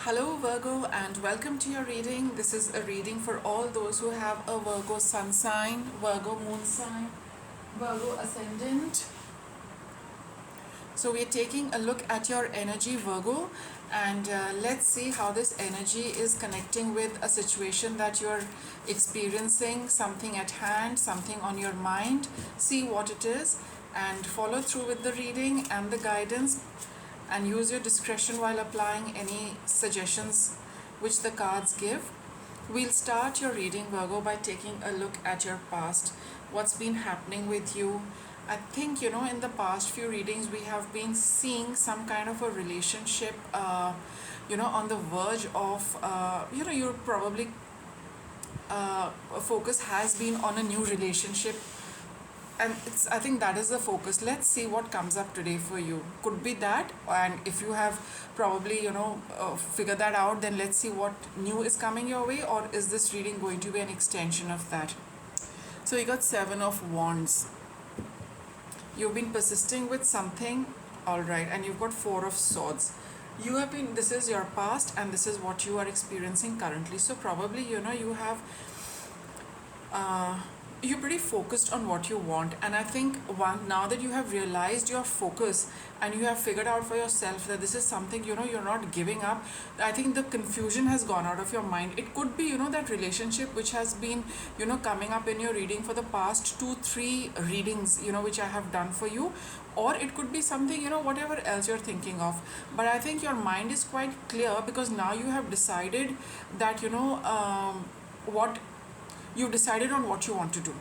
Hello Virgo and welcome to your reading. This is a reading for all those who have a Virgo sun sign, Virgo moon sign, Virgo ascendant. So we're taking a look at your energy, Virgo, and let's see how this energy is connecting with a situation that you're experiencing, something at hand, something on your mind. See what it is and follow through with the reading and the guidance, and use your discretion while applying any suggestions which the cards give. We'll start your reading, Virgo, by taking a look at your past. What's been happening with you? I think, in the past few readings, we have been seeing some kind of a relationship, on the verge of, you're probably, focus has been on a new relationship, and I think that is the focus. Let's see what comes up today for you. Could be that, and if you have probably figured that out, then let's see what new is coming your way, or is this reading going to be an extension of that? So you got 7 of Wands. You've been persisting with something, all right, and you've got 4 of Swords. This is your past, and this is what you are experiencing currently. So probably you have you're pretty focused on what you want, and I think now that you have realized your focus and you have figured out for yourself that this is something you're not giving up, I think the confusion has gone out of your mind. It could be that relationship which has been coming up in your reading for the past 2-3 readings which I have done for you, or it could be something whatever else you're thinking of. But I think your mind is quite clear, because now you have decided that what you've decided on what you want to do.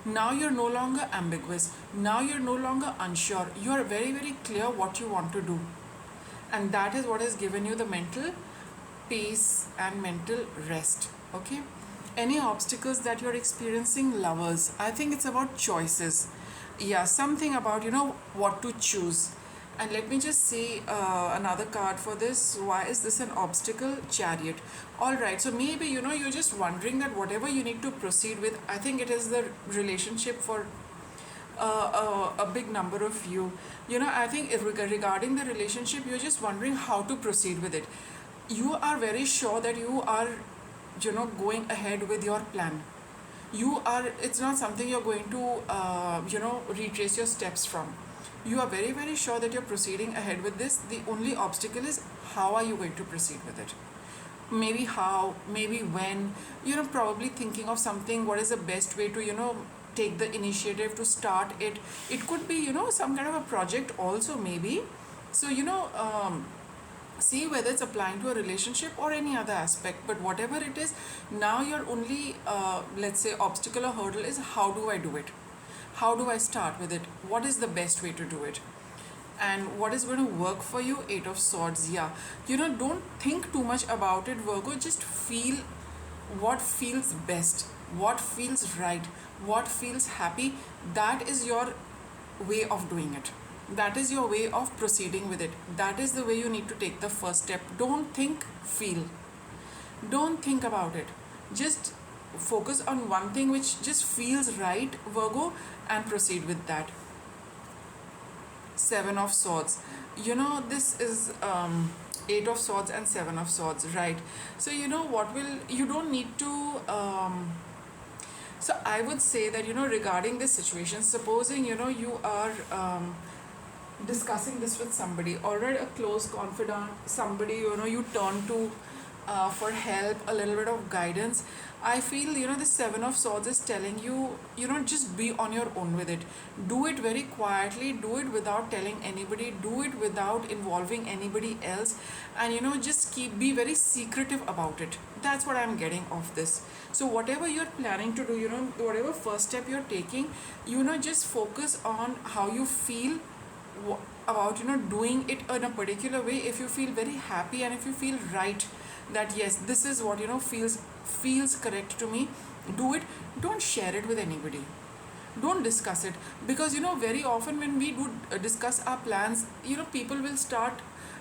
Now you're no longer ambiguous. Now you're no longer unsure. You are very, very clear what you want to do. And that is what has given you the mental peace and mental rest. Okay? Any obstacles that you're experiencing, lovers, I think it's about choices. Yeah, something about, what to choose. And let me just see another card for this. Why is this an obstacle? Chariot. All right, so maybe you're just wondering that whatever you need to proceed with, I think it is the relationship for a big number of you. I think regarding the relationship, you're just wondering how to proceed with it. You are very sure that you are going ahead with your plan. It's not something you're going to retrace your steps from. You are very, very sure that you're proceeding ahead with this. The only obstacle is, how are you going to proceed with it? Maybe how, maybe when. Probably thinking of something, what is the best way to take the initiative to start it. It could be some kind of a project also, maybe. So see whether it's applying to a relationship or any other aspect. But whatever it is, now your only let's say obstacle or hurdle is, how do I do it? How do I start with it? What is the best way to do it? And what is going to work for you? 8 of Swords. Yeah, don't think too much about it, Virgo. Just feel what feels best, what feels right, what feels happy. That is your way of doing it. That is your way of proceeding with it. That is the way you need to take the first step. Don't think, feel. Don't think about it. Just focus on one thing which just feels right, Virgo, and proceed with that. 7 of Swords. This is 8 of Swords and 7 of Swords, right? So you don't need to so I would say that regarding this situation, supposing you are discussing this with somebody, already a close confidant, somebody you turn to for help, a little bit of guidance. I feel the 7 of Swords is telling you just be on your own with it. Do it very quietly, do it without telling anybody, do it without involving anybody else, and just be very secretive about it. That's what I'm getting of this. So whatever you're planning to do, whatever first step you're taking, just focus on how you feel about doing it in a particular way. If you feel very happy and if you feel right, that yes, this is what feels correct to me, do it. Don't share it with anybody, don't discuss it, because very often when we do discuss our plans, people will start,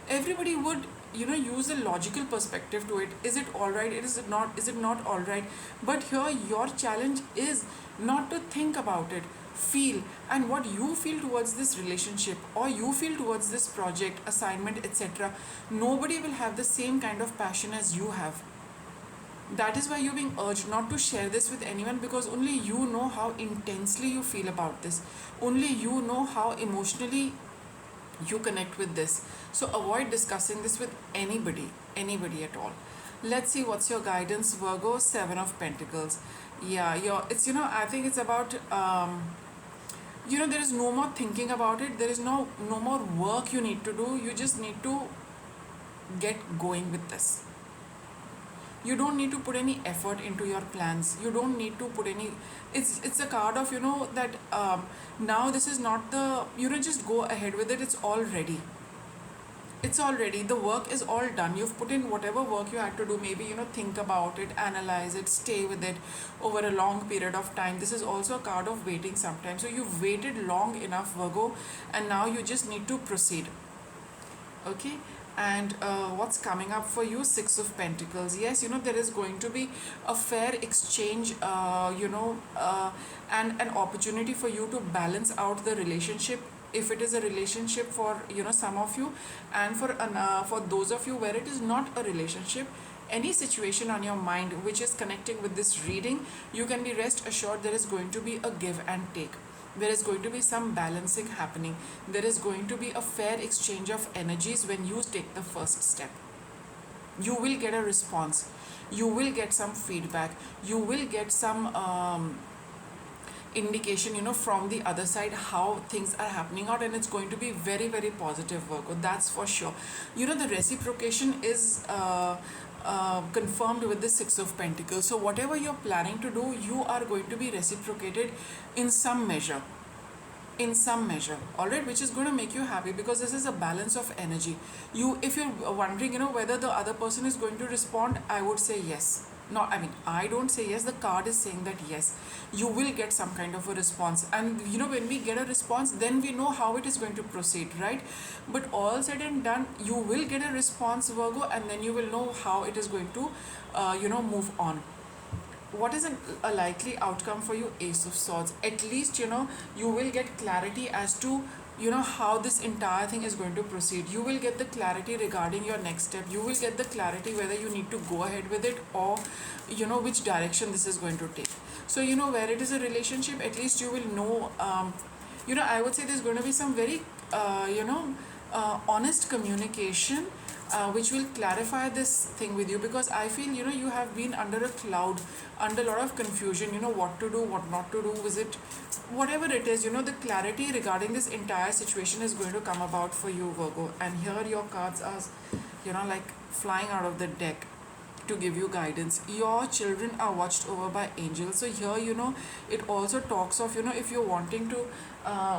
everybody would use a logical perspective to it. Is it all right? Is it not all right? But here your challenge is not to think about it. feel, and what you feel towards this relationship or you feel towards this project, assignment, etc. Nobody will have the same kind of passion as you have. That is why you're being urged not to share this with anyone, because only you know how intensely you feel about this. Only you know how emotionally you connect with this. So avoid discussing this with anybody at all. Let's see what's your guidance, Virgo. 7 of Pentacles. Yeah, it's, I think it's about, there is no more thinking about it. There is no more work you need to do. You just need to get going with this. You don't need to put any effort into your plans. You don't need to put any, it's a card of, that now this is not the, just go ahead with it. It's already, the work is all done. You've put in whatever work you had to do. Maybe, think about it, analyze it, stay with it over a long period of time. This is also a card of waiting sometimes. So you've waited long enough, Virgo, and now you just need to proceed. Okay. And what's coming up for you? 6 of Pentacles. Yes, there is going to be a fair exchange, and an opportunity for you to balance out the relationship, if it is a relationship for, some of you, and for those of you where it is not a relationship. Any situation on your mind which is connecting with this reading, you can be rest assured there is going to be a give and take. There is going to be some balancing happening. There is going to be a fair exchange of energies when you take the first step. You will get a response. You will get some feedback. You will get some indication, from the other side how things are happening out, and it's going to be very, very positive, Virgo. That's for sure. The reciprocation is confirmed with the 6 of Pentacles. So whatever you're planning to do, you are going to be reciprocated in some measure. All right, which is going to make you happy, because this is a balance of energy. If you're wondering, whether the other person is going to respond, I would say yes. No, I mean, I don't say yes. The card is saying that yes, you will get some kind of a response. And when we get a response, then we know how it is going to proceed, right? But all said and done, you will get a response, Virgo, and then you will know how it is going to, move on. What is a likely outcome for you? Ace of Swords. At least, you will get clarity as to, how this entire thing is going to proceed. You will get the clarity regarding your next step. You will get the clarity whether you need to go ahead with it, or which direction this is going to take. So where it is a relationship, at least you will know. I would say there's going to be some very honest communication, which will clarify this thing with you, because I feel you have been under a cloud, under a lot of confusion, what to do, what not to do, visit, whatever it is, the clarity regarding this entire situation is going to come about for you, Virgo. And here your cards are, like flying out of the deck to give you guidance. Your children are watched over by angels. So here, it also talks of, if you're wanting to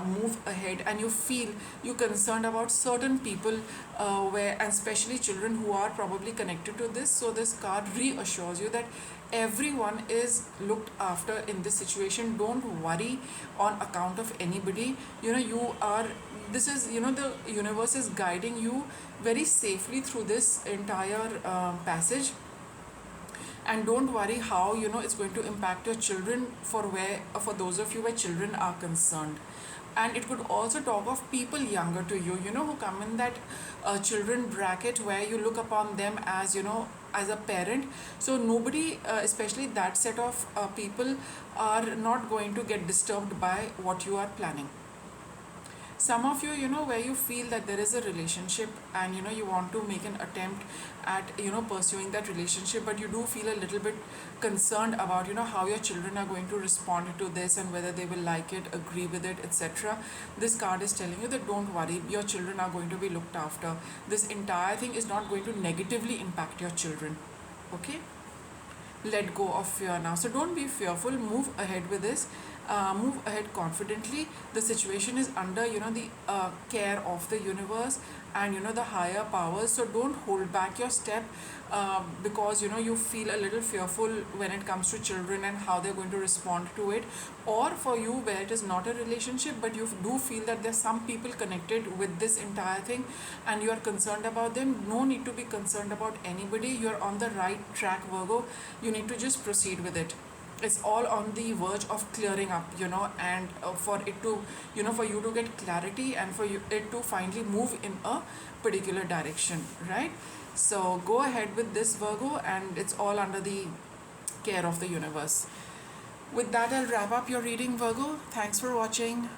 move ahead and you feel you're concerned about certain people, and especially children who are probably connected to this. So this card reassures you that everyone is looked after in this situation. Don't worry on account of anybody. This is, the universe is guiding you very safely through this entire passage. And don't worry how it's going to impact your children, for those of you where children are concerned. And it could also talk of people younger to you, who come in that children bracket where you look upon them as, as a parent. So nobody, especially that set of people, are not going to get disturbed by what you are planning. Some of you, where you feel that there is a relationship and, you want to make an attempt at, pursuing that relationship, but you do feel a little bit concerned about, how your children are going to respond to this and whether they will like it, agree with it, etc. This card is telling you that don't worry, your children are going to be looked after. This entire thing is not going to negatively impact your children. Okay? Let go of fear now. So don't be fearful, move ahead with this. Move ahead confidently. The situation is under the care of the universe and the higher powers. So don't hold back your step because you feel a little fearful when it comes to children and how they're going to respond to it. Or for you where it is not a relationship, but you do feel that there's some people connected with this entire thing and you are concerned about them. No need to be concerned about anybody. You're on the right track, Virgo. You need to just proceed with it. it's all on the verge of clearing up, and for it to, for you to get clarity and for it to finally move in a particular direction, right? So go ahead with this, Virgo, and it's all under the care of the universe. With that, I'll wrap up your reading, Virgo. Thanks for watching.